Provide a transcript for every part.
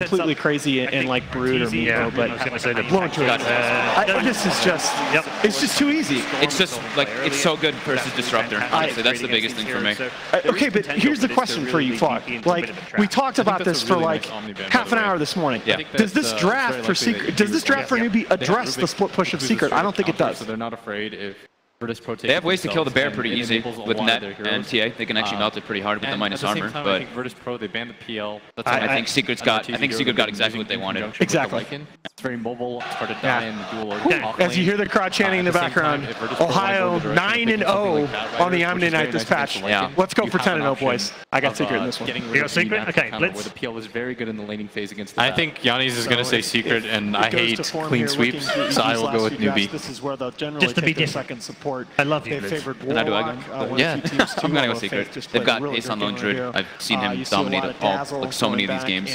completely crazy in like Brood or Meepo, but I was gonna say the Lone Druid. This is just, it's just too easy. It's just like, it's so good versus Disruptor. Honestly, that's the biggest thing for me. Okay, but here's the question for you, Flock. Like, we talked about this for like half an hour this morning. Yeah. Does this draft for Secret, does this draft for NewB address the split push of Secret? I don't think it does. So they're not afraid if they have ways to kill the bear pretty easy with net and TA. They can actually melt it pretty hard with the minus armor. But I think Virtus Pro, they banned the PL. I think Secret got exactly what they wanted. Exactly. It's very mobile. It's hard to die in the dual. As you hear the crowd chanting in the background, Ohio 9-0 on the Omni Night dispatch. Yeah. Let's go for 10-0, boys. I got Secret in this one. You got Secret? Okay, let's. Where the PL was very good in the laning phase against the I think Yanni's is going to say Secret, and I hate clean sweeps, so I will go with NewB. Just to be different. I love you. And I do I go? Yeah, I'm going to go Secret. They've got Ace on Lone Druid. I've seen him dominate like so many of these games.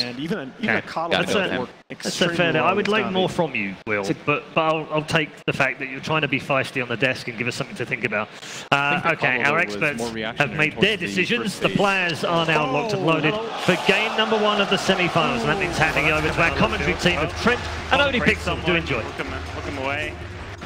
That's fair. I would like more from you, Will, but I'll take the fact that you're trying to be feisty on the desk and give us something to think about. Okay, our experts have made their decisions. The players are now locked and loaded for game number 1 of the semi-finals, and that means handing over to our commentary team of Trent and Odie Pixel. Do enjoy. Look him away.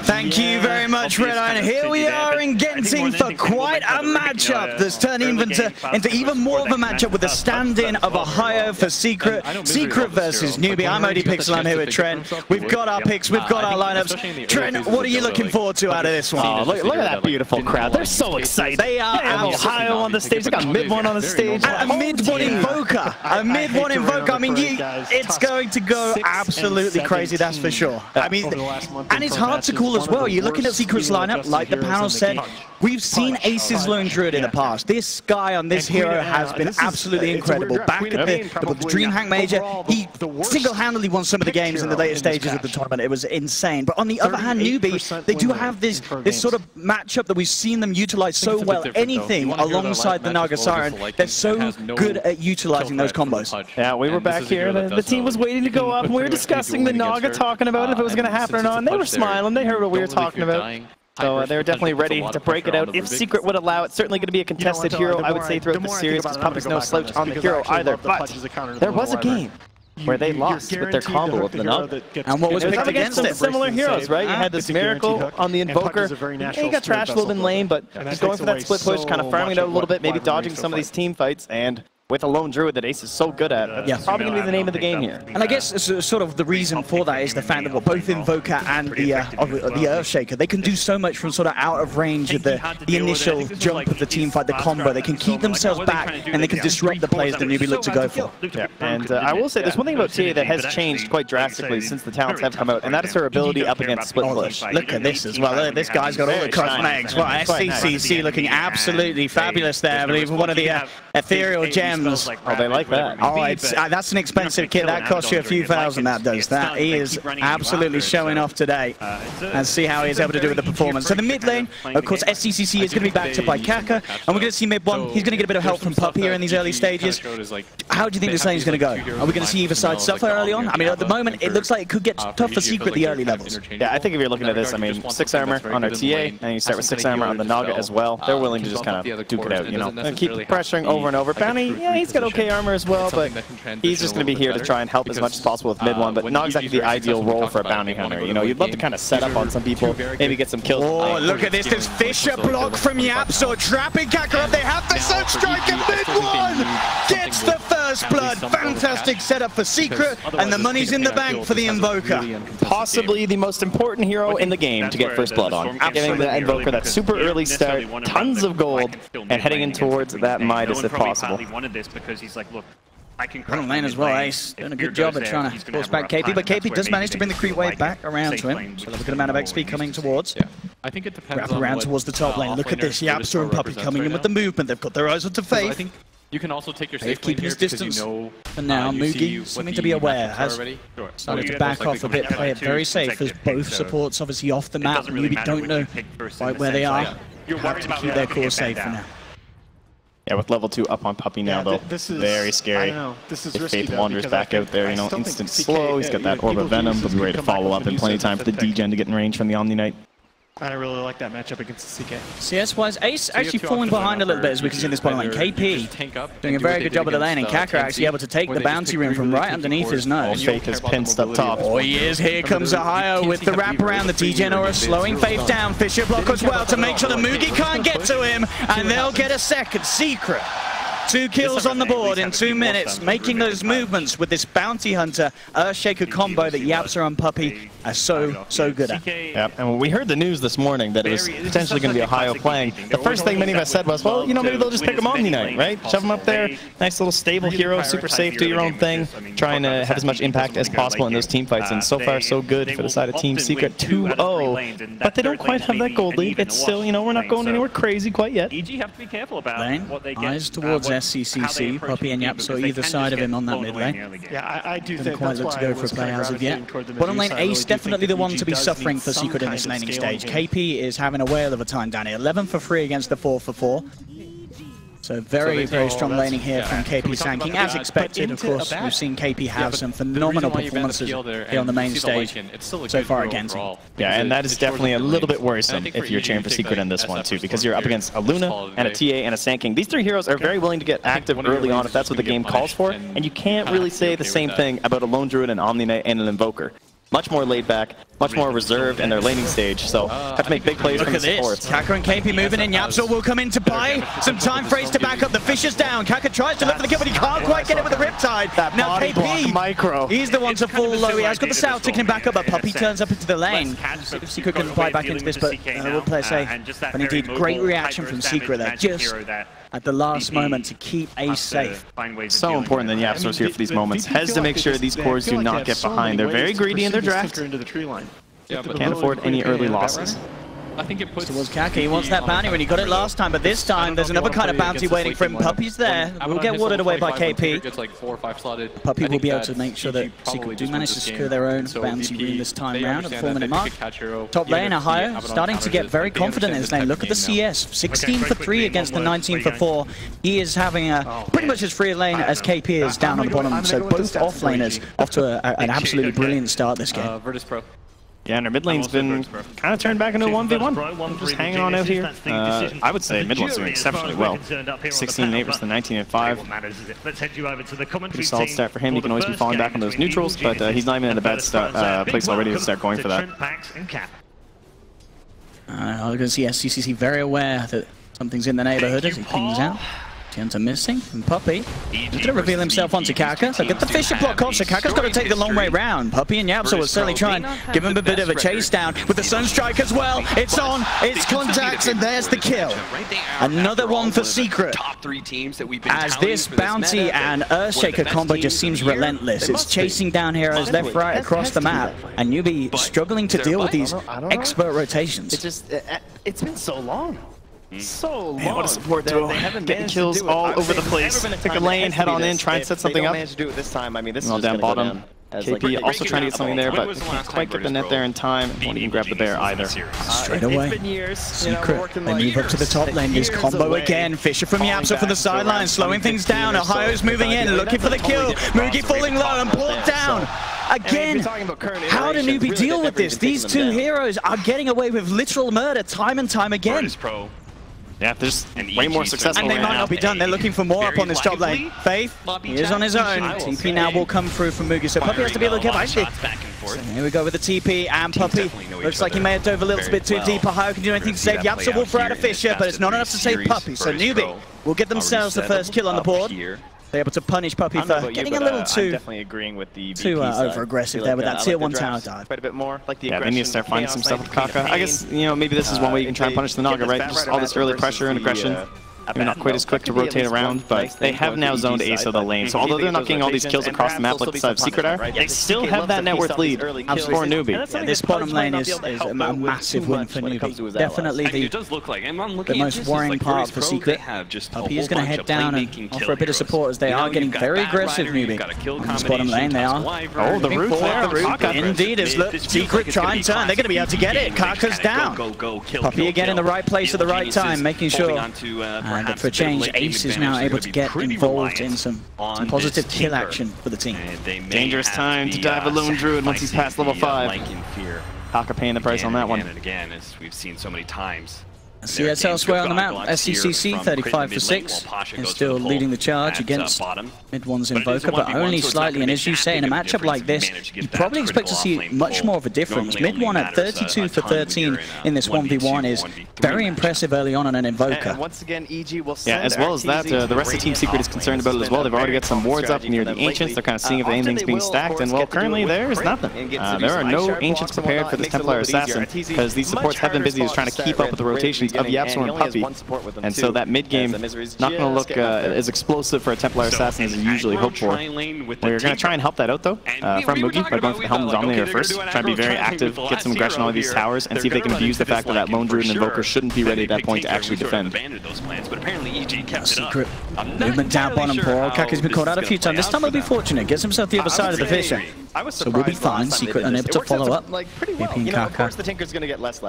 Thank you very much, Red Iron. Here we are in Genting for quite a matchup that's turning into even more of a matchup with the stand-in of Ohio for Secret. Secret versus NewB. I'm Odie Pixel, I'm here with Trent. We've got our picks, we've got our lineups. Trent, what are you looking forward to out of this one? Oh, look at that beautiful crowd. They're so excited. They are Ohio on the stage. They got mid-one on the stage. And a mid-one Invoker. A mid-one Invoker. I mean, it's going to go absolutely crazy, that's for sure. I mean, and it's hard to call as well. You're looking at Secret's lineup, like the panel said. We've seen Ace's Lone Druid in the past. This guy on this hero has been absolutely incredible. Back at the DreamHack Major, he single-handedly won some of the games in the later stages of the tournament. It was insane. But on the other hand, NewB, they do have this sort of matchup that we've seen them utilize so well. Anything alongside the Naga Siren, they're so good at utilizing those combos. Yeah, we were back here. The team was waiting to go up, and we were discussing the Naga, talking about if it was going to happen or not. And they were smiling. They heard what we were talking about. So they're definitely ready to break it out. If Secret would allow, it's certainly going to be a contested hero, I would say, throughout the series, because Puppey's no slouch on the hero either. But there was a game where they lost with their combo of the Naga. And what was picked against it? Similar heroes, right? You had this Miracle on the Invoker. He got trashed a little bit in lane, but he's going for that split push, kind of farming it out a little bit, maybe dodging some of these team fights, and with a Lone Druid that Ace is so good at, that's probably going to be the name of the game here. And I guess sort of the reason for that is the fact that both Invoker and the Earthshaker, they can do so much from sort of out of range of the initial jump of the team fight, the combo. They can keep themselves back and they can disrupt the players that NewB look to go for. Yeah. And I will say, there's one thing about TA that has changed quite drastically since the talents have come out, and that is her ability up against split push. Look at this as well. This guy's got all the cosmetics. Well, SCCC looking absolutely fabulous there. I believe one of the ethereal gems. Oh, they like that. Oh, that's an expensive kit. That costs you a few thousand, that does. That he is absolutely showing off today. And see how he's able to do with the performance. So the mid lane, of course, SCCC is going to be backed up by Kaka. And we're going to see mid one. He's going to get a bit of help from Puppey here in these early stages. How do you think this lane is going to go? Are we going to see either side suffer early on? I mean, at the moment, it looks like it could get tough for Secret the early levels. Yeah, I think if you're looking at this, I mean, 6 armor on our TA, and you start with 6 armor on the Naga as well. They're willing to just kind of duke it out, you know, and keep pressuring over and over. Bounty, yeah, he's got okay armor as well, but he's just going to be here to try and help as much as possible with mid one, but not exactly the ideal role for a bounty hunter. You know, you'd love to kind of set up on some people, maybe get some kills. Oh, look at this. This Fisher block from YapzOr, trapping Kaka up. They have the Sun Strike and mid one gets the first blood. Fantastic setup for Secret, and the money's in the bank for the Invoker. Possibly the most important hero in the game to get first blood on. Giving the Invoker that super early start, tons of gold, and heading in towards that Midas if possible. Front lane as well, Ace doing a good job at trying to force back KP, but KP does manage to bring the creep wave back around to him. So there's a good amount of XP coming towards. Yeah, I think it depends. Wrap around towards the top lane. Look at this, YapzOr and Puppey coming in with the movement. They've got their eyes onto Faith. I think you can also take your Faith safe lane keeping here his because distance. you know, For now, Mugi, something to be aware, has started to back off a bit, play it very safe as both supports obviously off the map. NewB don't know quite where they are. Have to keep their core safe for now. Yeah, with level 2 up on Puppey now, though, this is very scary. If Faith wanders back out there, you know, instant slow, he's got that Orb of Venom, but he's ready to follow up in plenty of time for the D-Gen to get in range from the Omni Knight. I really like that matchup against the CK. CS-wise, Ace actually falling behind a little bit, as we can see in this bottom lane. KP doing a very good job of the lane, and Kaka actually able to take the bounty rune from right underneath his nose. Faith is pinched up top. Oh, he is. Here comes Ohio with the wraparound. The DJ Nora slowing Faith down. Fisher block as well to make sure the Mugi can't get to him, and they'll get a second. Secret. 2 kills on the board in 2 minutes, making those movements with this bounty hunter Earthshaker combo that YapzOr and Puppey are so good at. Yep, and when we heard the news this morning that it was potentially going to be Ohio playing, the first thing many of us said was, well, you know, maybe they'll just pick him Omni Knight, right? Shove him up there, nice little stable hero, super safe, do your own thing, trying to have as much impact as possible in those team fights, and so far so good for the side of Team Secret 2-0, but they don't quite have that gold lead. It's still, you know, we're not going anywhere crazy quite yet. EG have to be careful about what they get. Eyes towards SCCC, Puppey and YapzOr either side of him on that mid lane. Yeah, I do think quite look to go for a play as of yet. Bottom lane Ace definitely the one to be suffering for Secret in this laning stage. KP is having a whale of a time down here. 11 for 3 against the 4 for 4. So very strong laning here from KP Sanking, as expected. Of course, we've seen KP have some phenomenal performances here on the main stage so far at Genting. Yeah, and that is definitely a little bit worrisome if you're cheering for Secret in this one too, because you're up against a Luna and a TA and a Sanking. These 3 heroes are very willing to get active early on if that's what the game calls for, and you can't really say the same thing about a Lone Druid, an Omni Knight, and an Invoker. Much more laid back, much more reserved in their laning stage, so have to make big plays from the supports. Kaka and KP moving in. YapzOr will come in to buy some time phrase to back up. The Fisher's down. Kaka tries to look for the kill, but he can't quite get it with the Riptide. Now KP, micro. He's the one to fall low. He has got the South taking him back up, but Puppey turns up into the lane. Secret can buy back into this, but we'll play safe. But indeed, great reaction from Secret there, just at the last moment to keep Ace safe. So important that YapzOr's here for these moments. Has to make sure these cores do not get behind. They're very greedy in their draft. Can't afford any early losses. I think it puts towards Kaka. He wants that bounty when he got it last time, but this time there's another kind of bounty waiting for him. Puppey's there. Will get watered away by KP. Puppey will be able to make sure that Secret do manage to secure their own bounty rune this time round at the 4-minute mark. Top lane, Ohio starting to get very confident in his lane. Look at the CS. 16 for 3 against the 19 for 4. He is having a pretty much as free a lane as KP is down on the bottom. So both offlaners off to an absolutely brilliant start this game. Yeah, and our mid lane's been kind of turned back into a 1v1. Just hanging on out here. I would say mid lane's doing exceptionally well. 16-8 versus the 19-5. Pretty solid start for him. He can always be falling back on those neutrals, but he's not even in a bad place already to start going for that. I'm going to see SCCC very aware that something's in the neighborhood as he pings out. Hunter missing from Puppey. He's going to reveal himself onto Kaka. So get the Fisher block off, so Kaka's got to take the long way round. Puppey and YapzOr will certainly try and give him a bit of a chase down with the Sunstrike as well. It's on, it's contacts, and there's the kill. Another one for Secret. As this bounty and Earthshaker combo just seems relentless. It's chasing down heroes left, right, across the map. And NewB struggling to deal with these expert rotations. It's been so long. So long. Man, what a support duo. Getting kills all over the place. Pick a lane, head on in, try and set something up. They don't manage to do it this time. I mean, this is well, down bottom. KP also trying to get something there, but can't quite get the net there in time. Won't even grab the bear either. Straight away. Secret. They move up to the top lane. This combo again. Fisher from YapzOr from the sideline, slowing things down. Ohio's moving in, looking for the kill. Mugi falling low and pulled down. Again, how do NewB deal with this? These 2 heroes are getting away with literal murder time and time again. Yeah, there's way more successful. And they might not be done. They're looking for more up on this top lane. Faith, he is on his own. TP now will come through from Mugi, so Puppey has to be able to kill. Actually, so here we go with the TP, and Puppey looks like he may have dove a little bit too deep. Ohio can do anything to save. YapzOr will throw out a Fisher, but it's not enough to save Puppey. So NewB will get themselves the first kill on the board. They're able to punish Puppey for getting a little too over-aggressive there with that tier 1 tower dive. Quite a bit more. Yeah, they need to start finding some stuff with Kaka. I guess, you know, maybe this is one way you can try and punish the Naga, right? Just all this early pressure and aggression. Maybe not quite as quick to rotate around, but they have now zoned Ace of the lane. So although they're not getting all these kills across the map like the side of Secret are, they still have that net worth lead for NewB. Yeah, this bottom lane is a massive win for NewB. Definitely the most worrying part for Secret. Puppey is going to head down and offer a bit of support as they are getting very aggressive, NewB. On this bottom lane, they are. Oh, the root there. Indeed, as Secret try and turn. They're going to be able to get it. Kaka's down. Puppey again in the right place at the right time, making sure. But for a change, Ace is now able to get involved in some positive kill action for the team. Dangerous time to dive a Lone Druid once he's past level 5. Kaka paying the price on that one. And again, as we've seen so many times. CS elsewhere on the map, SCCC 35 for 6 is still leading the charge against mid one's Invoker, but only slightly. And as you say, in a matchup like this, you probably expect to see much more of a difference. Mid one at 32 for 13 in this 1v1 is very impressive early on an Invoker. And once again, EG will send as well as that, the rest of Team Secret is concerned about it as well. They've already got some wards up near the Ancients. They're kind of seeing if anything's being stacked, and well, currently there is nothing. There are no Ancients prepared for this Templar Assassin because these supports have been busy just trying to keep up with the rotations of YapzOr and Puppey, and so that mid game not going to look as explosive for a Templar Assassin as you usually hope for. Well, you're going to try and help that out though from Mugi by going for the Helm Dominator first, try to be very active, get some aggression on all these towers, and see if they can abuse the fact that that Lone Druid and Invoker shouldn't be ready at that point to actually defend. Secret movement down bottom. Poor Kaki's been called out a few times. This time he'll be fortunate, gets himself the other side of the Fisher. So we'll be fine. Secret unable to follow up. BP and Kaka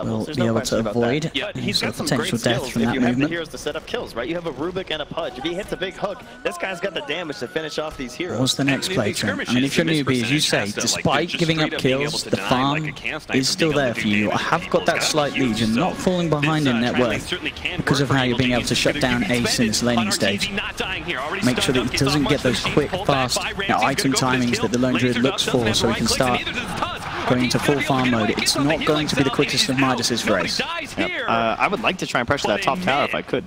will be able to avoid some potential death from that movement. Heroes to set up kills, right? You have a Rubik and a Pudge. If he hits a big hook, this guy's got the damage to finish off these heroes. What's the next play, Trent? I mean, if you're newbie, as you say, despite giving up kills, the farm is still there for you. I have got that slight lead. You're not falling behind in net worth because of how you're being able to shut down Ace in this laning stage. Make sure that he doesn't get those quick, fast item timings that the Lone Druid looks for so he can start going into full farm mode. It's not going to be the quickest of Midas's for Ace. Yep. I would like to try and pressure that top tower if I could.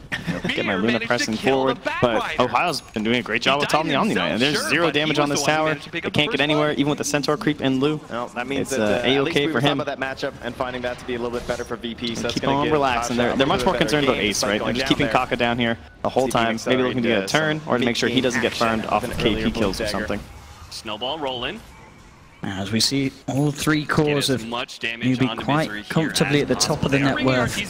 Get my Luna pressing forward, but Ohio's been doing a great job with top the Omni Knight, and there's 0 damage on this tower. They can't get anywhere, even with the Centaur creep in lieu. Well, that means it's A-okay for him. That matchup and finding that to be a little bit better for VP. So keep on relaxing. They're much more concerned about Ace, right? They're just keeping Kaka down here the whole time, maybe looking to get a turn or to make sure he doesn't get farmed off of KP kills or something. Snowball rolling. As we see all 3 cores of NewB quite comfortably at the top of the net worth. And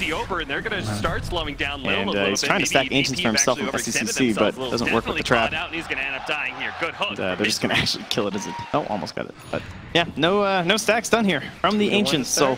he's trying to stack Ancients for himself in SCCC, but it doesn't work with the trap. They're just going to actually kill it as it... Oh, almost got it. But yeah, no stacks done here from the Ancients, so...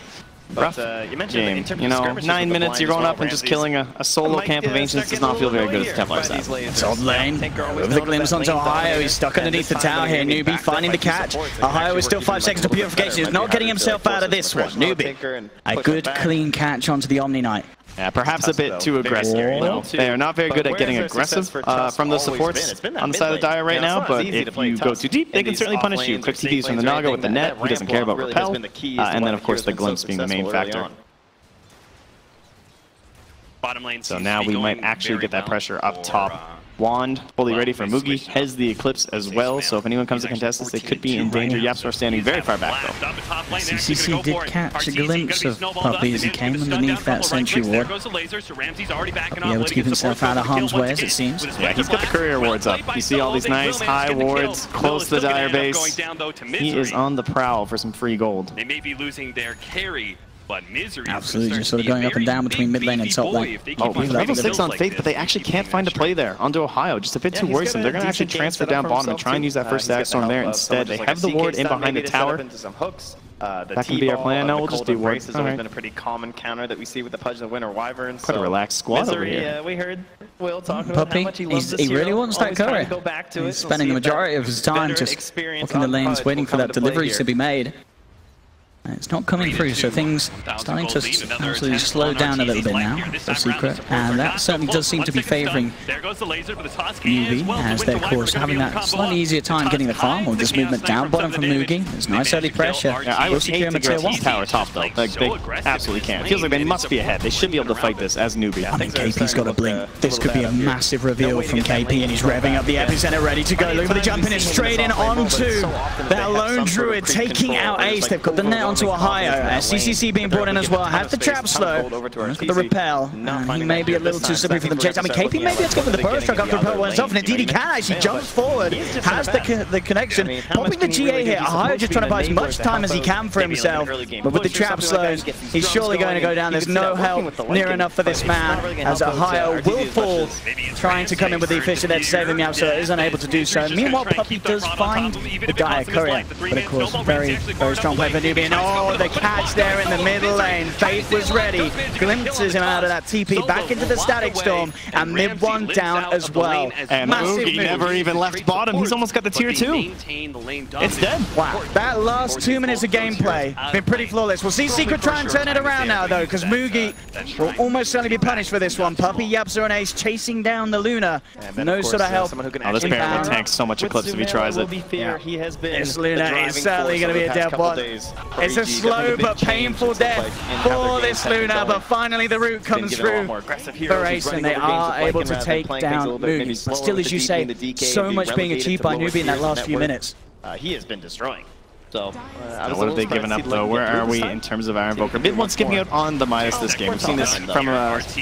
rough game. You know, 9 minutes, you're going up and just killing a solo camp of Ancients does not feel very good as a Templar Assassin. It's Offlane with the glimpse onto Ohio. He's stuck underneath the tower here. NewB finding the catch. Ohio is still 5 seconds to purification. He's not getting himself out of this one. NewB, a good clean catch onto the Omni Knight. Yeah, perhaps a bit too aggressive. You know? They are not very good at getting aggressive from those supports on the side of the Dire right now, but if you go too deep, they can certainly punish you. Quick TPs from the Naga with the net, he doesn't care about Repel, and then of course the glimpse being the main factor. So now we might actually get that pressure up top. Wand fully ready for Mugi, has the Eclipse as well, so if anyone comes to contest this, they could be in danger. YapzOr standing very far back though. CCC did catch a glimpse of Puppey as he came underneath that Sentry Ward. Be able to keep himself out of harm's way, as it seems. Yeah, he's got the courier wards up. You see all these nice high wards close to the Dire base. He is on the prowl for some free gold. They may be losing their carry. But Misery absolutely, just sort of going up and down between mid lane and top lane. Oh, level 6 on Faith, but they actually can't find a play there onto Ohio. Just a bit too worrisome. They're going to actually transfer down bottom and try and use that first Static Storm there instead. They have the ward in behind the tower. That can be our plan. No, we'll just do ward. It's always been a pretty common counter that we see with the Pudge and the Winter Wyvern. Quite a relaxed squad over here. Yeah, we heard Will talk about how much he loves this he really wants that courier. He's spending the majority of his time just walking the lanes, waiting for that delivery to be made. It's not coming through, so things starting to absolutely slow down a little bit now, for Secret, and that certainly does seem to be favouring NewB, as they're, of course, having that slightly easier time getting the farm, or just movement down bottom from Mugi. There's nice early pressure. Yeah, I would hate to tier 1 tower top, though. Like, they absolutely can. It feels like they must be ahead. They should be able to fight this as NewB. I mean, KP's got a blink. This could be a massive reveal from KP, and he's revving up the epicenter, ready to go. Look for the jump in, straight in onto that Lone Druid, taking out Ace. They've got the net onto Ohio. CCC being brought in as well. Has the trap slow. Look at the repel. He may be a little too slippery for them to chase. I mean, KP maybe let's go for the burrow stroke after repel went off, and indeed he can actually jumps forward. Has the connection. Popping the GA here. Ohio just trying to buy as much time as he can for himself. But with the trap slows, he's surely going to go down. There's no help near enough for this man, as Ohio will fall, trying to come in with the Fisher there to save him out, so is unable to do so. Meanwhile, Puppey does find the Dire courier. But of course, very strong play for NewB. And Oh, the catch there in the middle lane. Faith was ready. Glimpses him out of that TP back into the Static Storm. And mid one down as well. And Moogie never even left bottom. He's almost got the tier 2. It's dead. Wow. That last 2 minutes of gameplay been pretty flawless. We'll see Secret try and turn it around now, though, because Moogie will almost certainly be punished for this one. Puppey, YapzOr, and Ace chasing down the Luna. No sort of help. Oh, this pair will tank so much Eclipse if he tries it. This Luna is certainly going to be a dead one. It's a slow but painful death for this Luna, but finally the root comes through for Ace, and they are able to take down Moogie. But still, as you say, so much being achieved by NewB in that last few minutes. He has been destroying. So, what have they given up, though? Where are we in terms of our Invoker? Mid one's skipping out on the Midas this game. We've seen this from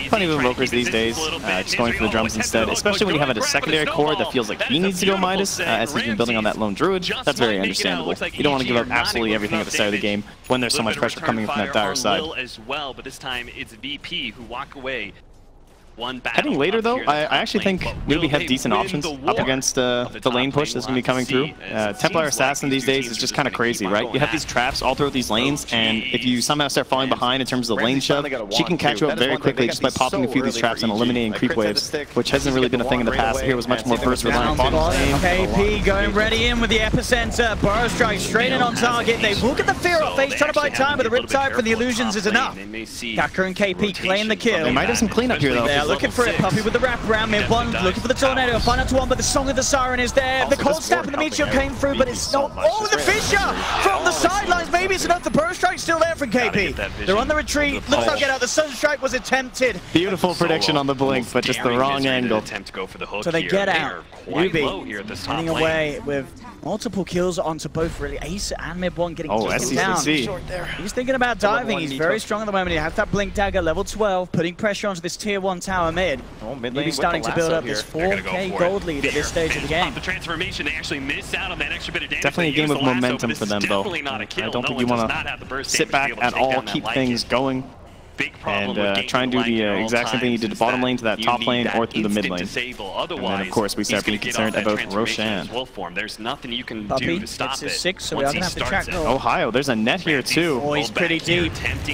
plenty of Invokers these days, just going for the drums instead, especially when you have a secondary core that feels like he needs to go Midas, as he's been building on that lone Druid. That's very understandable. You don't want to give up absolutely everything at the start of the game when there's so much pressure coming from that dire side. But this time it's VP who walk away. Heading later, though, I actually think NewB have decent options up against the lane push that's going to be coming through. Templar Assassin these days is just kind of crazy, right? You have these traps all throughout these lanes, and if you somehow start falling behind in terms of the lane shove, she can catch you up very quickly just by popping a few of these traps and eliminating creep waves, which hasn't really been a thing in the past. Here was much more burst reliant bottom lane. KP going ready in with the epicenter. Burrow strike straight in on target. They will get the fear off. Face trying to buy time, but the Riptide from the illusions is enough. Kaka and KP claim the kill. They might have some cleanup here, though. They're looking for it. Puppey with the wraparound, mid one, looking for the tornado, find out to one, but the Song of the Siren is there. The cold snap and the meteor came through, but it's not. Oh, the Fissure from the sidelines. Maybe it's enough. The Burrow Strike's still there from KP. They're on the retreat. Looks like get out. The Sunstrike was attempted. Beautiful prediction on the blink, but just the wrong angle. So they get out. NewB running away with multiple kills onto both really Ace and mid one getting taken down. He's thinking about diving. He's very strong at the moment. He has that blink dagger, level 12, putting pressure onto this tier 1 tower mid. NewB starting to build up this 4K gold lead at this stage of the game. Definitely a game of momentum for them, though. I don't think you want to sit back at all, keep things going, and try and do the exact same thing you did to bottom lane to that top lane or through the mid lane. And then, of course, we start being concerned about Roshan. There's nothing you can Puppey, do to stop it's his it. 6, so we are going to have to track goal. Ohio, there's a net here, too. Oh, he's pretty deep.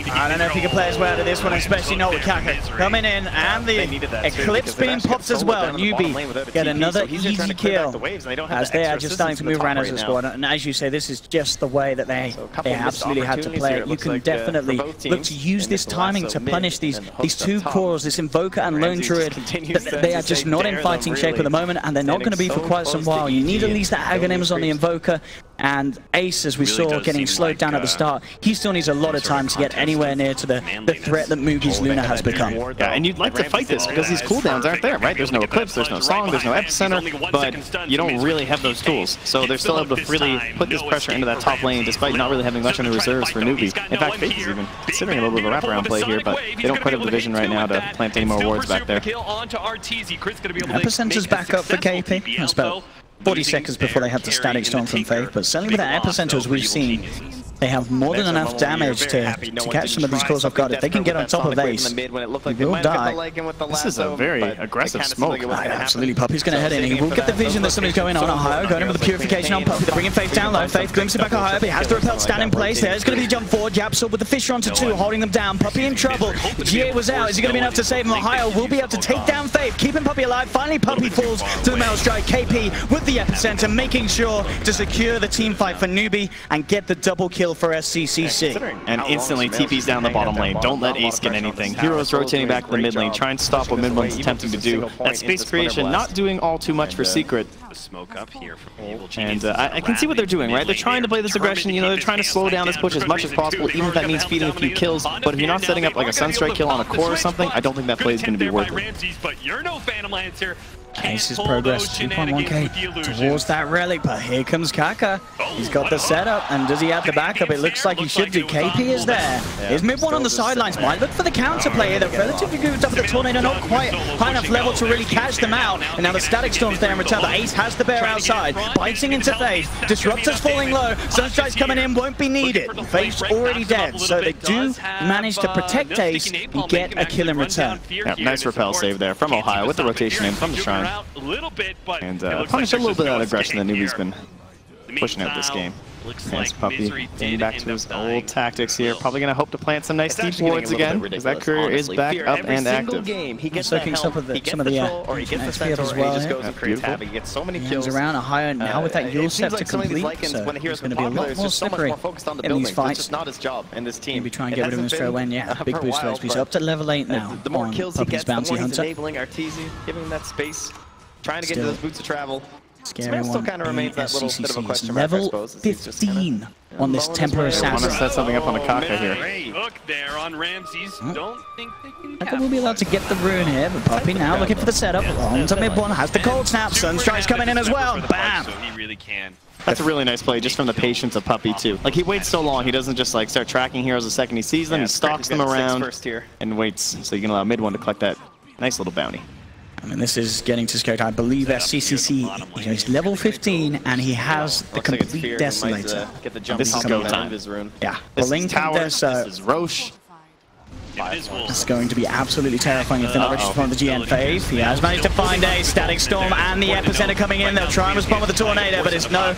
I don't know if he can play as well out of this one, especially not with Kaka coming in, and the Eclipse being popped as well. NewB get another easy kill as they are just starting to move around as a squad. And as you say, this is just the way that they absolutely had to play it. You can definitely look to use this timing to punish these two cores, this Invoker and Lone Druid. They are just not in fighting shape at the moment, and they're not going to be for quite some while. You need at least that Aghanims on the Invoker, and Ace, as we saw, getting slowed down at the start. He still needs a lot of time to get anywhere near to the threat that Moogie's Luna has become. Yeah, and you'd like to fight this because these cooldowns aren't there, right? There's no Eclipse, there's no Song, there's no Epicenter, but you don't really have those tools. So they're still able to really put this pressure into that top lane despite not really having much in the reserves for NewB. In fact, Faith is even considering a little bit of a wraparound play here, but they don't quite have the vision right now to plant any more wards back there. Epicenter's back up for KP. That's about 40 seconds before they have the Static Storm from Faith, but certainly with that Epicenter, as we've seen, they have more than enough damage to catch some of these cores off guard. If they can get on top of Ace, he will die. This is a very aggressive smoke. Absolutely, Puppey's going to head in. He will get the vision that something's going on. Ohio going in with the Purification on Puppey. They're bringing Faith down low. Faith glimpses back Ohio, but he has the repel stand in place. There's going to be the jump forward. YapzOr with the Fissure onto 2, holding them down. Puppey in trouble. GA was out. Is he going to be enough to save him? Ohio will be able to take down Faith, keeping Puppey alive. Finally, Puppey falls to the Mail Strike. KP with the Epicenter, making sure to secure the team fight for NewB and get the double kill for SCCC. And instantly TP's down the bottom lane. Don't let Ace get anything. Heroes rotating back to the mid lane, trying to stop what mid one's attempting to do. That space creation not doing all too much for Secret. And I can see what they're doing, right? They're trying to play this aggression, you know, they're trying to slow down this push as much as possible, even if that means feeding a few kills. But if you're not setting up like a Sunstrike kill on a core or something, I don't think that play is going to be worth it. Ace's progress 2.1k towards that relic, but here comes Kaka. He's got the setup, and does he have the backup? It looks like he should do. KP is there. Here's mid one on the sidelines. Might look for the counter play here. They're relatively good up at the tornado, not quite high enough level to really catch them out. And now the Static Storm's there in return, but Ace has the bear outside, biting into Faith. Disruptor's falling low. Sunstrike's coming in, won't be needed. Faith's already dead, so they do manage to protect Ace and get a kill in return. Yep, nice repel save there from Ohio with the rotation in from the Shrine. And punish a little bit of that aggression that NewB's been pushing out this game. Looks Yes, like Puppey Misery getting did back end to his up dying. old tactics here. Probably going to hope to plant some nice It's deep actually wards getting a again, little bit because that ridiculous, courier is honestly. back For up every and single active. game, he gets Soaking that some help, of the he gets some of the the troll, or he gets the XP centaur, as and he well. just Yeah. goes and creates Beautiful. havoc. He gets so many He kills. hangs around a higher now with that It Yule seems set like to some of these complete, Lycans, so when a hero's he's going to been be a popular, lot is more just so much slippery more focused on the in building. these That's fights. just not his job in this team. Maybe try and It get rid of him hasn't straight been, away. Yeah, for big a boost for while, XP. So but up to level 8 now the more on kills he Puppey's gets, the Bounty more he's Hunter. enabling Arteezy, giving him that space, trying to get Still into those boots of travel. Scary Smash still one. kind of remains that little bit of a question mark, I Level suppose. as he's just kinda 15 on this blowing Templar his way I want to Assassin. set something up on the Kaka here. Great hook there on Ramses. Don't think they can Kaka will be allowed to get the rune here, but Puppey now looking for the setup. On to mid one, has the cold snap. Sunstrike's coming in as well. Bam! So he really can. That's a really nice play, just from the patience of Puppey, too. Like, he waits so long, he doesn't just, like, start tracking heroes the second he sees them. He stalks them around and waits, so you can allow mid one to collect that nice little bounty. I mean, this is getting to scary. I believe that CCC, he's level 15, and he has the complete Desolator. This is go time. Yeah, This Blink is Tower, this is Roche. It's going to be absolutely terrifying if they're not reached upon the GN phase. He has managed to find a Static Storm and the Epicenter coming in. They'll try and respond with the Tornado, but it's no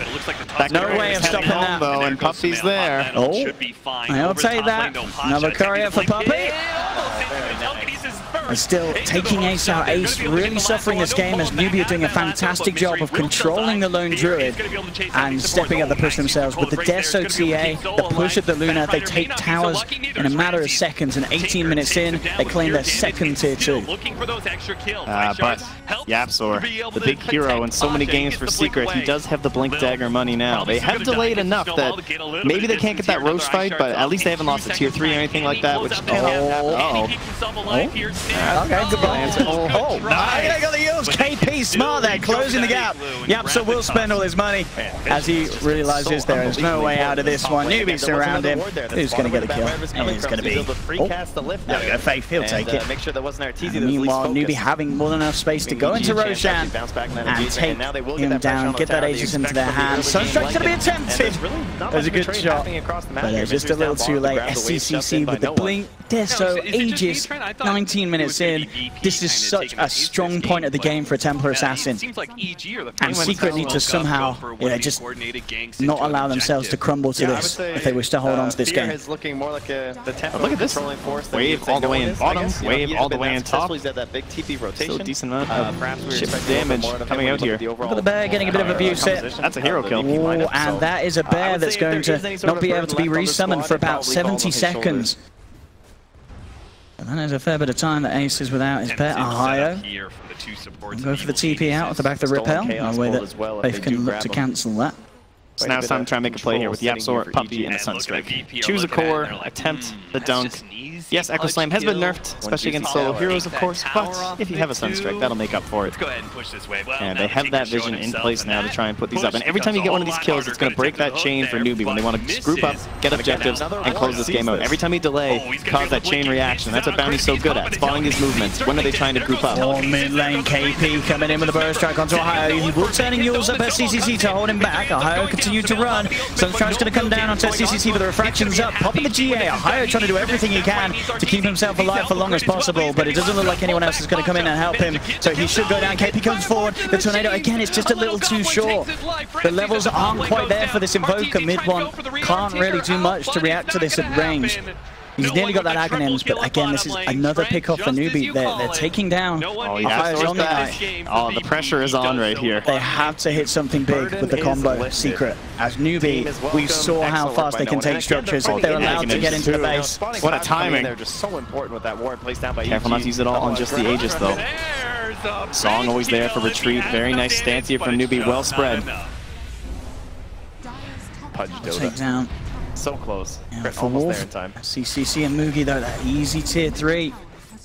way of stopping that. Though, and Puppey's there. Oh, I'll take that. Another courier for Puppey. And still taking Ace out. Ace really suffering this game as NewB are doing a fantastic job of controlling the lone Druid and stepping up the push themselves. With the Deso TA, the push at the Luna, they take towers in a matter of seconds, and 18 minutes in, they claim their second tier 2. But YapzOr, the big hero in so many games for Secret, he does have the Blink Dagger money now. They have delayed enough that maybe they can't get that Roche fight, but at least they haven't lost a tier 3 or anything like that, which Okay, goodbye. I got the Eels. KP smart there, closing the gap. YapzOr will spend all his money as he realizes there is no way out of this one. NewB's around him. Who's going to get the kill? It's going to be. There we go, Faith. He'll take it. Meanwhile, NewB having more than enough space to go into Roshan and take him down, get that Aegis into their hands. Sunstrike's going to be attempted. That was a good shot, but it's just a little too late. SCCC with the Blink, Deso, Aegis, 19 minutes in. This is such a strong point of the game for a Templar Assassin. And Secret need to somehow just not allow themselves to crumble to this if they wish to hold on to this game. Look at this. Wave all the way in bottom, wave all the way in top. Still a decent amount of chip damage coming out here. Look at the bear getting a bit of abuse here. That's a hero kill. Ooh, and that is a bear that's going to not be able to be resummoned for about 70 seconds. And that is a fair bit of time that Ace is without his pet. Ohio. Go for the TP out off the back of the Repel. No way that Faith can look to cancel that. So now it's time to try and make a play here with YapzOr, Puppey, and the Sunstrike. Choose a core, attempt the dunk. Yes, Echo Slam has been nerfed, especially against solo heroes, of course, but if you have a Sunstrike, that'll make up for it. And they have that vision in place now to try and put these up. And every time you get one of these kills, it's going to break that chain for NewB when they want to group up, get objectives, and close this game out. Every time you delay, cause that chain reaction. That's what Bounty's so good at, spotting his movements. When are they trying to group up? Oh, mid lane, KP coming in with a burst strike onto Ohio. He will turning Yules up at CCC to hold him back. Ohio continue to run. Sunstrike's going to come down onto CCC, but the refraction's up. Popping the GA. Ohio trying to do everything he can to keep himself alive for long as possible, but it doesn't look like anyone else is going to come in and help him, so he should go down. KP comes forward. The Tornado, again, it's just a little too short. The levels aren't quite there for this Invoker. Mid one can't really do much to react to this at range. He's nearly got that Aghanims, but again, this is another pick off for NewB. They're taking down. Oh, the pressure is on right here. They have to hit something big with the combo Secret. As NewB, we saw how fast they can take structures if they're allowed to get into the base. What a timing. They're just so important with that ward placed down by Careful not to use it all on just the Aegis, though. Song always there for retreat. Very nice stance here from NewB. Well spread. Pudge Take down. So close. Yeah, for almost Wolf. there in time. CCC and Mugi though, that easy tier 3.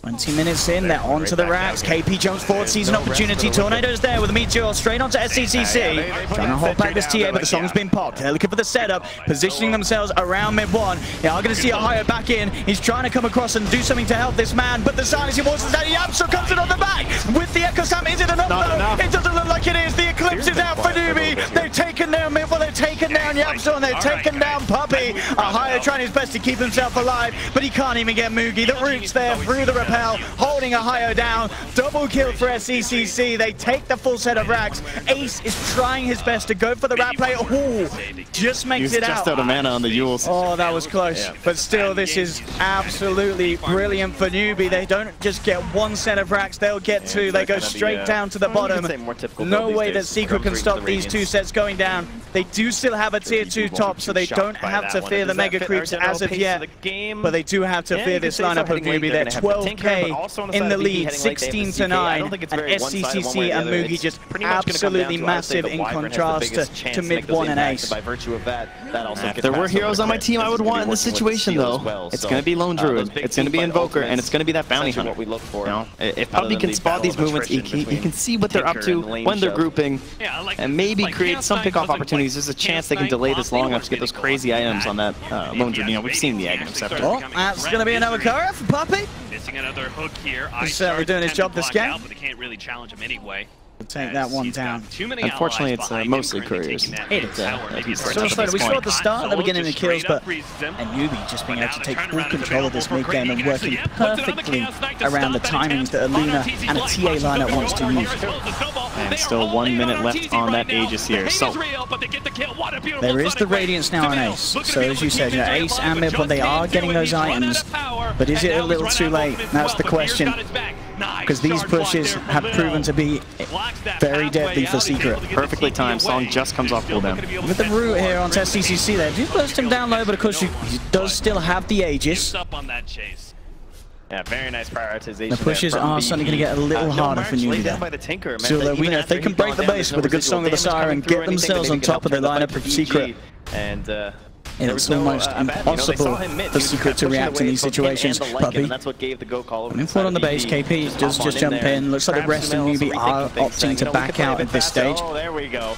20 minutes in, they're onto the racks. KP jumps forward, sees an opportunity. Tornado's there with a Meteor straight onto SCCC. Trying to hold back this TA, but the song's been popped. They're looking for the setup, positioning themselves around mid one. They are going to see Ohio back in. He's trying to come across and do something to help this man, but the silencing forces that YapzOr comes in on the back with the Echo Slam. Is it enough though? It doesn't look like it is. The Eclipse is out for NewB. They've taken down mid one, they've taken down YapzOr, and they've taken down Puppey. Ohio trying his best to keep himself alive, but he can't even get Mugi. The root's there through the Repel. hell, holding Ohio down. Double kill for SCCC. They take the full set of racks. Ace is trying his best to go for the rat play. Ooh, just makes it out. Just out of mana on the Yules. Oh, that was close. But still, this is absolutely brilliant for NewB. They don't just get one set of racks, they'll get two. They go straight down to the bottom. No way that Secret can stop these two sets going down. They do still have a tier 2 top, so they don't have to fear the mega creeps as of yet. But they do have to fear this lineup of NewB. They're 12k in the lead, 16 to 9, and SCCC and Mugi just absolutely massive in contrast to mid 1 and Ace. If there were heroes on my team I would want in this situation, though, it's going to be Lone Druid, it's going to be Invoker, and it's going to be that Bounty Hunter. You know, if Puppey can spot these movements, he can see what they're up to when they're grouping, and maybe create some pickoff opportunities. There's a chance they can delay this long enough to get those crazy items on that Lone Druid. You know, we've seen the Aghanim Scepter. Oh, that's going to be another courier for Puppey. Missing another hook here. He's certainly doing his job this game. But they can't really challenge him anyway. Take that one down. Unfortunately, it's mostly couriers. We saw at the start they were getting the kills, but NewB just being able to take full control of this mid game and working perfectly around the timings that a Luna and a TA lineup wants to use. And still 1 minute left on that Aegis here. So there is the Radiance now on Ace. So as you said, you know, Ace and mid, but they are getting those items. But is it a little too late? That's the question. Because these pushes have proven to be very deadly for Secret. Perfectly timed. Song just comes off cooldown. With the root here on SCCC there, do burst him down low, but of course he does still have the Aegis. Yeah, very nice prioritization. The pushes are suddenly going to get a little harder for NewB there. So we know if they can break the base with a good Song of the Siren, get themselves on top of the lineup of Secret. And it's almost impossible for Secret to react in these situations. Puppey, coming forward on the base, KP does just jump in. Looks like the rest of NewB are opting to back out at this stage. Oh, there we go.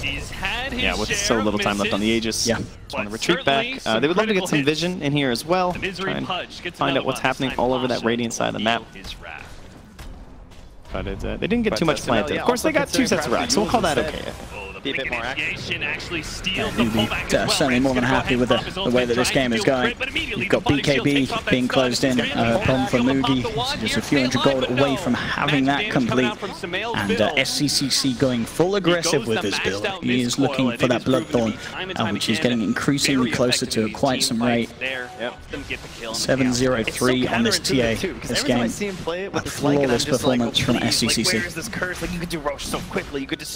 Yeah, with so little time left on the Aegis. Yeah. Just want to retreat back. They would love to get some vision in here as well. Try and find out what's happening all over that Radiant side of the map. But they didn't get too much planted. Of course, they got 2 sets of racks, so we'll call that okay. Be a bit more certainly more than happy with the way that this game is going. You've got BKB being closed in, problem for Mugi, just a few hundred gold away from having that complete, and SCCC going full aggressive with this build. He is looking for that Bloodthorn, which is getting increasingly closer to quite some rate. 7-0-3 on this TA this game. A flawless performance from SCCC.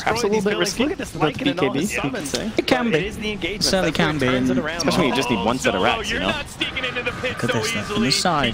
Perhaps a little bit risky. With BKB, you could say. It can be. It certainly can be. And especially when you just need 1 set of racks, you know? Look at this there from the side.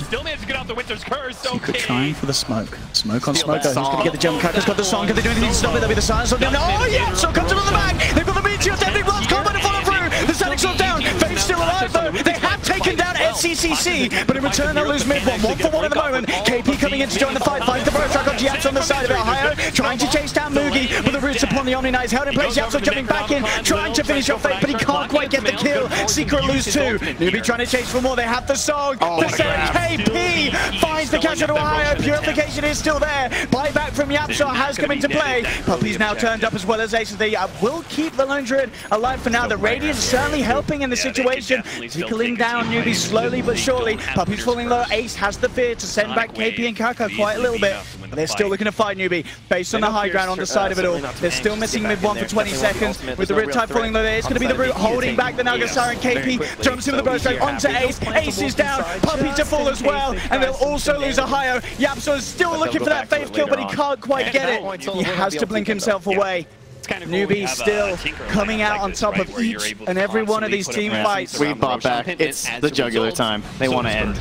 Secret trying for the smoke. Smoke on smoke. Who's going to get the jump cut? Has got the Song. Can they do anything to stop it? There'll be the silence. Oh, yeah! So comes into the back. They've got the Meteor. Deadly Blast. Combat to follow through. The Static Sword down. Fade's still alive, though. They have taken down SCCC, but in return they'll lose mid 1. 1 for 1 at the moment. KP coming in to join the fight. Finds the Burst Track on YapzOr on the side of it. Ohio trying to chase down Mugi, but the roots upon the Omni Knight is held in place. YapzOr jumping back in, trying to finish off Fate, but he can't quite get the kill. Secret lose 2. NewB trying to chase for more. They have the Song. KP finds the catch to Ohio. Purification is still there. Buyback from YapzOr has come into play. Puppey's now turned up as well as Ace. They will keep the Lone Druid alive for now. The Radiance certainly helping in the situation. Tickling down NewB slowly but surely. Puppey's falling low. Ace has the fear to send back KP and Kaka quite a little bit. But they're still looking to fight NewB based on the high ground on the side of it all. They're still missing mid 1 for 20 seconds. With the Riptide falling low there, it's going to be the Root holding back the Naga Siren. KP jumps in with the burst strike onto Ace. Ace is down. Puppey to fall as well. And they'll also lose Ohio. YapzOr is still looking for that Faith kill, but he can't quite get it. He has to blink himself away. NewB still coming out on top of each and every one of these team fights. We bought back. It's the jugular time. They want to end.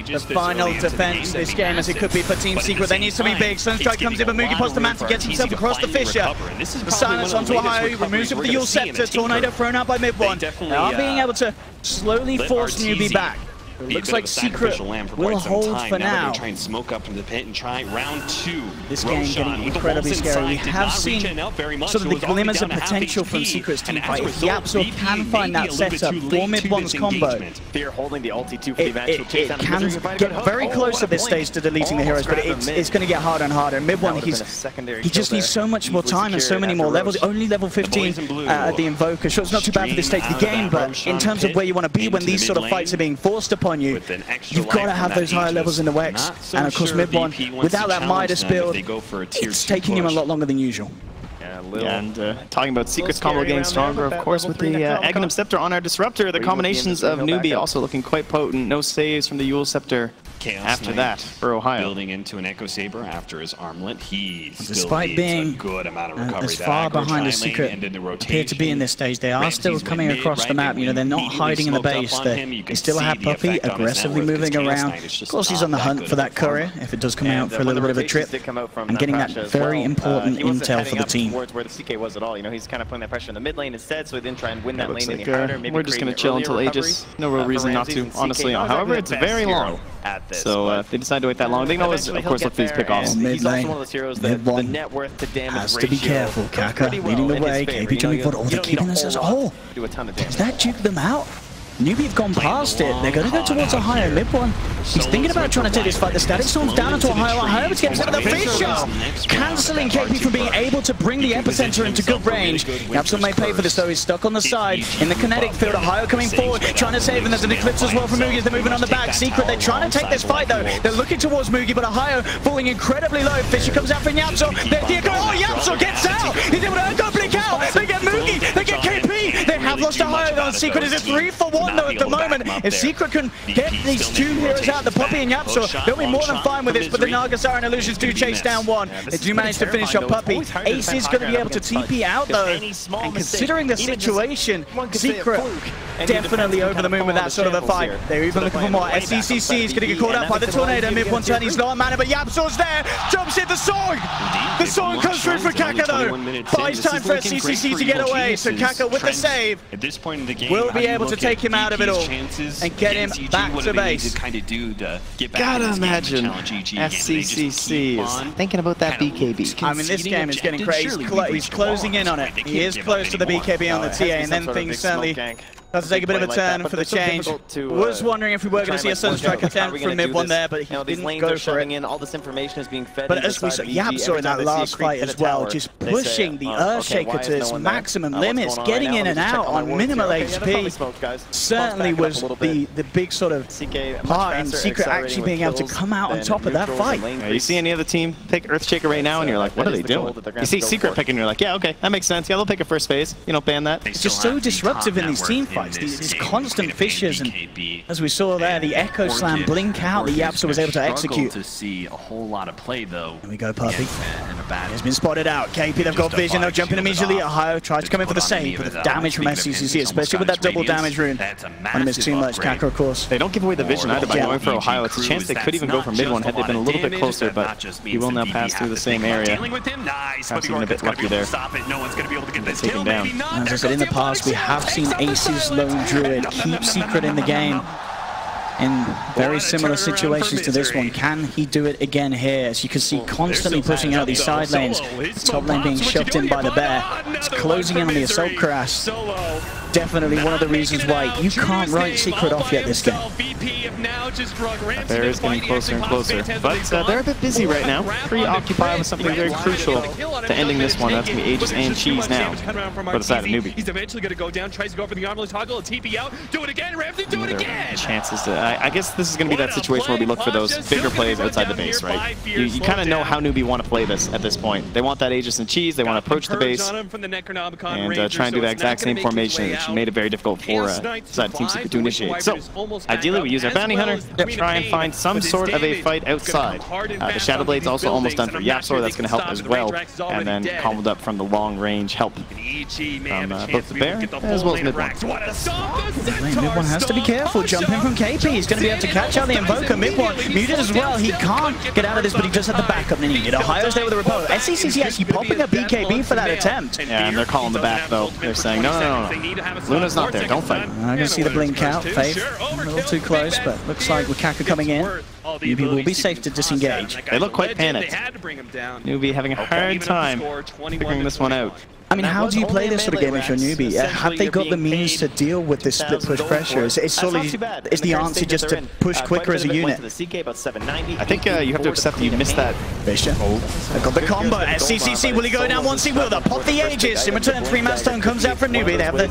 The final defense this game, as it could be for Team Secret. They need to be big. Sunstrike comes in, but Mugi pops the Manta, gets himself across the fissure. The silence onto Ohio, removes it with the Yule Scepter. Tornado thrown out by mid 1. They are being able to slowly force NewB back. It looks like Secret will hold for now. Try and smoke up into the pit and try round 2. This game getting incredibly scary. We have seen sort of the glimmers of potential from Secret's team fight. If YapzOr can find that setup for mid 1's combo, Fear holding the ulti 2 for it can get very close at this stage to deleting the heroes, but it's going to get harder and harder. Mid 1, he just needs so much more time and so many more levels. Only level 15 at the Invoker. Sure, it's not too bad for this stage of the game, but in terms of where you want to be when these sort of fights are being forced upon, upon you, you've got to have those higher levels in the Wex. And of course, mid one, without that Midas build, it's taking him a lot longer than usual. Yeah, and talking about Secret's combo getting stronger, of course, with the Aghanim Scepter on our Disruptor. The combinations of NewB also looking quite potent. No saves from the Yule Scepter. After that, for Ohio. Building into an Echo Saber after his armlet, he despite still being a good amount of recovery. As far behind as Secret appear to be in this stage, they are still coming across the map. You know, they're not hiding in the base. They still have Puppey aggressively moving around. Of course, he's on the hunt for that courier if it does come out for a little bit of a trip, and getting that very important intel for the team. Where the CK was at all. You know, he's kind of putting that pressure in the mid lane instead, so he didn't try and win that lane any harder. We're just going to chill until Aegis. No real reason not to, honestly. However, it's very long. So if they decide to wait that long, they can always, of course, look for these pickoffs. Mid lane, mid one has to be careful. Kaka leading the way, KP coming forward. Oh, the kid in this says, oh, does that juke them out? NewB have gone past it. They're going to go towards Ohio mid one. He's thinking about trying to take this fight. The Static Storm's down into Ohio. Ohio gets out of the Fisher, cancelling KP from being able to bring the epicenter into good range. YapzOr may pay for this though. He's stuck on the side in the kinetic field. Ohio coming forward, trying to save, and there's an Eclipse as well from Mugi as they're moving on the back. Secret, they're trying to take this fight though. They're looking towards Mugi, but Ohio falling incredibly low. Fisher comes out for YapzOr. Oh, YapzOr gets out. He's able to go blink out. They get Mugi, they get KP. They have lost Ohio though. Secret is a 3-for-1 though at the moment. If Secret can get these two heroes out, the Puppey and YapzOr, they'll be more than fine with this, but the Nagasar and Illusions do chase down one. They do manage to finish off Puppey. Ace is going to be able to TP out though, and considering the situation, Secret definitely over the moon with that sort of a fight. They're even looking for more. SCCC is going to get caught up by the Tornado mid one turn. He's not a mana, but YapzOr's there. Jumps in the song. The song comes through for Kaka though. Buys time for SCCC to get away, so Kaka with the save at this point in the game will be able to take him out of it all and get him back to base. Gotta imagine FCCC is thinking about that BKB. I mean, this game is getting crazy. He's closing in on it. He is close to the BKB on the TA, and then things certainly has to take a bit of a turn for the change. Was wondering if we were going to see a Sunstrike attempt from mid one there, but he didn't go for it. All this information is being fed. But as we saw, YapzOr in that last fight as well, just pushing the Earthshaker to its maximum limits, getting in and out on minimal HP. Certainly was the big sort of part in Secret actually being able to come out on top of that fight. Yeah, you see any other team pick Earthshaker right now, and you're like, what are they doing? You see Secret picking, and you're like, yeah, okay, that makes sense. Yeah, they'll pick a first phase. You know, ban that. It's just so disruptive in these team fights. These constant fissures, and as we saw there, the Echo Slam blink out that YapzOr was able to execute. To see a whole lot of play though. Here we go, Puppey. Has been spotted out. KP, they've got vision. They'll jump in immediately. Ohio tries to come in for the save, but the damage from SCCC, especially with that double damage rune. When miss too much, Kaka, of course. They don't give away the vision either by going for Ohio. It's a chance they could even go for mid one had they been a little bit closer, but he will now pass through the same area. Perhaps even a bit lucky there. Take him down. As I said, in the past, we have seen Ace's Lone Druid keep Secret in the game in very similar situations to this one. Can he do it again here? As you can see, constantly pushing out these side lanes. Top lane being shoved in by the bear. It's closing in on the Assault Cuirass. Definitely one of the reasons why you can't write Secret off yet this game. Bear is getting closer and closer, but they're a bit busy right now. Preoccupied with something very crucial to ending this one. That's going to be Aegis and Cheese now for the side of NewB. He's eventually going to go down, tries to go for the armlet toggle, TP out, do it again, Ramsey, do it again! Chances to, I guess this is going to be that situation where we look for those bigger plays outside the base, right? You kind of know how NewB want to play this at this point. They want that Aegis and Cheese, they want to approach the base and try and do that exact same formation, which made it very difficult for side Team Secret to initiate. So, ideally we use our Bounty Hunter to try and find some sort of a fight outside. The Shadow Blade's also almost done for YapzOr, that's going to help as well, and then comboed up from the long range help from both the Bear as well as mid one. Mid one has to be careful, jumping from KP, he's going to be able to catch out the Invoker. Mid one muted as well, he can't get out of this, but he does have the backup needed. Ohio's there with a repel. SCCC actually popping a BKB for that attempt. Yeah, and they're calling the back though. They're saying, no. Luna's not there, don't fight. I can see the blink out, Faith. A little too close, but looks like with Kaka coming in, NewB will be safe to disengage. They look quite panicked. NewB having a hard time figuring this one out. I mean, how do you play this sort of game if you're newbie? Have they got the means to deal with this split push pressure? Is the answer just to push quicker as a unit? I think you have to accept that you missed that. Fisher. They got the combo. SCCC, will he go down once he will? They'll pop the Aegis. In return, 3-man stone comes out from newbie. They have the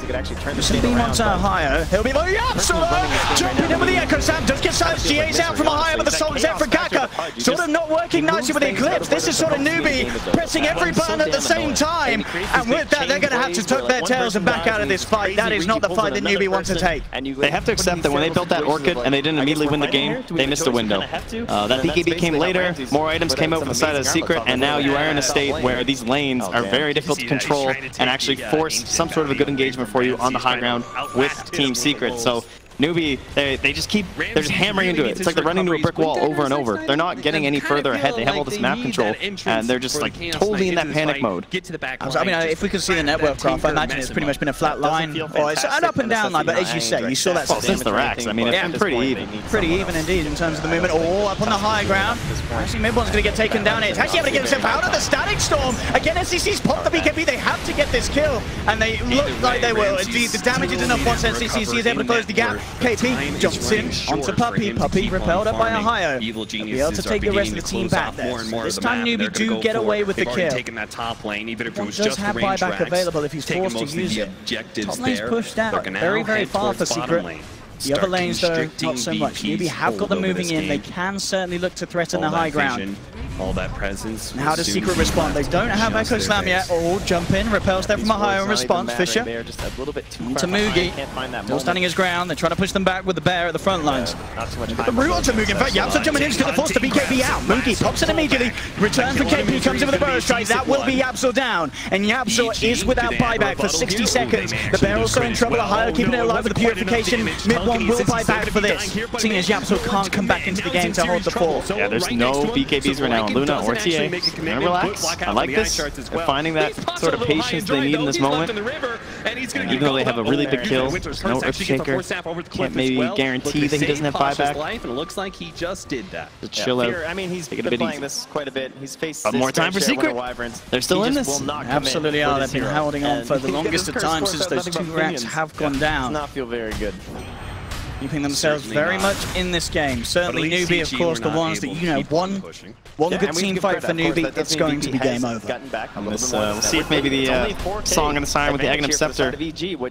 beam onto Ohio. He'll be like, YapzOr! Jumping in with the Echo Slam. Does get silenced. GA's out from Ohio, but the Sultan's out from Kaka. Sort of not working nicely with the Eclipse. This is sort of newbie pressing every button at the same time. And with that, they're going to have to tuck their tails and back out of this fight. That is not the fight that newbie wants to take. They have to accept that when they built that Orchid and they didn't immediately win the game, they missed a window. That BKB came later, more items came out from the side of the Secret, and now you are in a state where these lanes are very difficult to control and actually force some sort of a good engagement for you on the high ground with Team Secret. So newbie, they're just hammering into it. It's like they're running into a brick wall over and over. They're not getting any further ahead. They have all this map control, and they're just like totally in that panic mode. I mean, if we could see the network graph, I imagine it's pretty much been a flat line, or it's an up and down line, but as you say, you saw that since the racks. I mean, it's been pretty even. Pretty even indeed in terms of the movement. All up on the high ground. Actually, mid-one's going to get taken down here. It's actually able to get himself out of the Static Storm. Again, SCC's popped the BKB. They have to get this kill, and they look like they will. The damage is enough once SCC is able to close the gap. KP jumps in onto Puppey. Puppey repelled up by Ohio. He'll be able to take the rest of the team back there. This time newbie do get away with the kill. One does have buyback available if he's forced to use it. Top lane's pushed out very, very far for Secret. The other lanes, though, not so much. newbie have got them moving in. They can certainly look to threaten the high ground. All that presence. And how does Secret respond? They don't have Echo Slam yet. Oh, jump in, repels there from Ohio in response. Fisher to Mugi. Still standing his ground. They're trying to push them back with the bear at the front lines. The root onto Mugi. In fact, YapzOr jumping in to the force to BKB out. Mugi pops it immediately. Return for KP, comes in with a burrow strike. That will be YapzOr down. And YapzOr is without buyback for 60 seconds. The bear also in trouble. Ohio keeping it alive with the purification. Mid-one will buy back for this. Seeing as YapzOr can't come back into the game to hold the fort. Yeah, there's no BKBs right now. Luna or TA. Gonna relax. I like this. They're finding that sort of patience they need in this moment. Even though they have a really big kill, no Earthshaker. Can't maybe guarantee that he doesn't have buyback. It looks like he just did that. Just chill out. I mean, he's been playing this quite a bit. He's faced but more time for Secret. They're still in this. Absolutely are. They've been holding on for the longest of time since those two racks have gone down. Does not feel very good. Keeping themselves very much in this game. Certainly newbie, of course, the ones that, you know, one good team fight for newbie, it's going to be game over. We'll see if maybe the song and the siren with the Aghanim Scepter.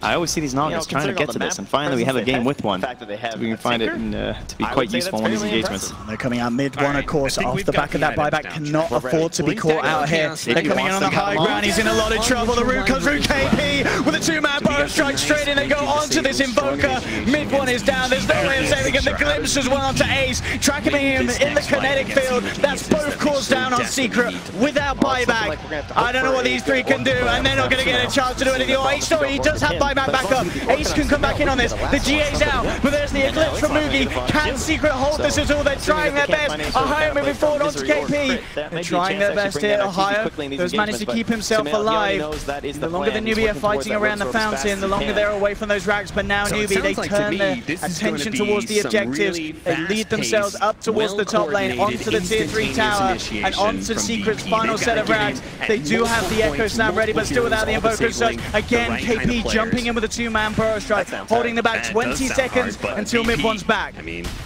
I always see these Nagas trying to get to this, and finally we have a game with one. So we can find it to be quite useful in these engagements. They're coming out mid-one, of course, off the back of that buyback. Cannot afford to be caught out here. They're coming in on the high ground. He's in a lot of trouble. The root comes through KP with a two-man burrow strike straight in. They go onto this Invoker. Mid-one is down. There's no way of saving him. The glimpse as well onto Ace. Tracking him in the kinetic field. That's both cores down on Secret without buyback. I don't know what these three can do, and they're not going to get a chance to do anything. Oh, Ace, sorry, he does have buyback back up. Ace can come back in on this. The GA's out, but there's the Eclipse from Mugi. Can Secret hold this at all? They're trying their best. Ohio moving forward onto KP. They're trying their best here. Ohio has managed to keep himself alive. The longer the newbie are fighting around the fountain, the longer they're away from those racks, but now newbie, they turn their attention towards the objectives. They lead themselves up towards the top lane, onto the tier 3 tower, and onto Secret's final set of racks. They do have the Echo Slam ready, but still without the Invoker Surge. Again, KP jumping in with a two-man burrow strike, holding the back 20 seconds until mid-one's back.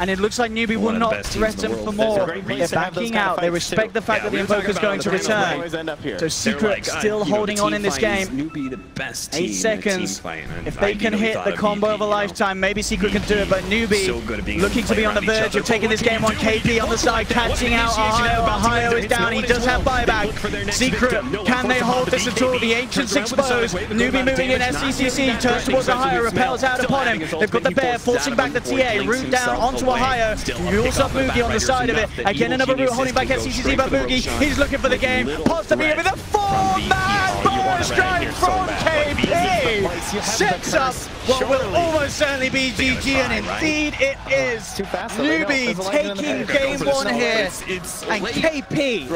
And it looks like newbie will not threaten for more. They're backing out. They respect the fact that the Invoker's going to return. So Secret still holding on in this game. 8 seconds. If they can hit the combo of a lifetime, maybe Secret can do it, but newbie looking to be on the verge of taking this game on. KP on the side, catching out Ohio. Ohio is down. He does have buyback. Secret, can they hold this at all? The Ancients exposed. newbie moving in. SCCC turns towards Ohio, repels out upon him. They've got the bear forcing back the TA. Root down onto Ohio. Mules up Mugi on the side of it. Again, another root holding back SCCC, but Mugi, he's looking for the game. Pops the beat with a 4-man burrow strike from KP. Sets up what will almost certainly be GG, and indeed it is. newbie taking game one here, and KP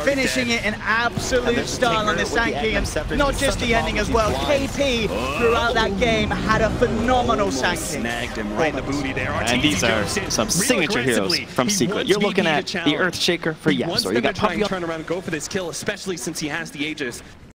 finishing it in absolute style on this Sankey, and not just the ending as well. KP throughout that game had a phenomenal Sankey. And these are some signature heroes from Secret. You're looking at the Earthshaker for YapzOr. You got Puppey turn around and go for this kill, especially since he has the Aegis.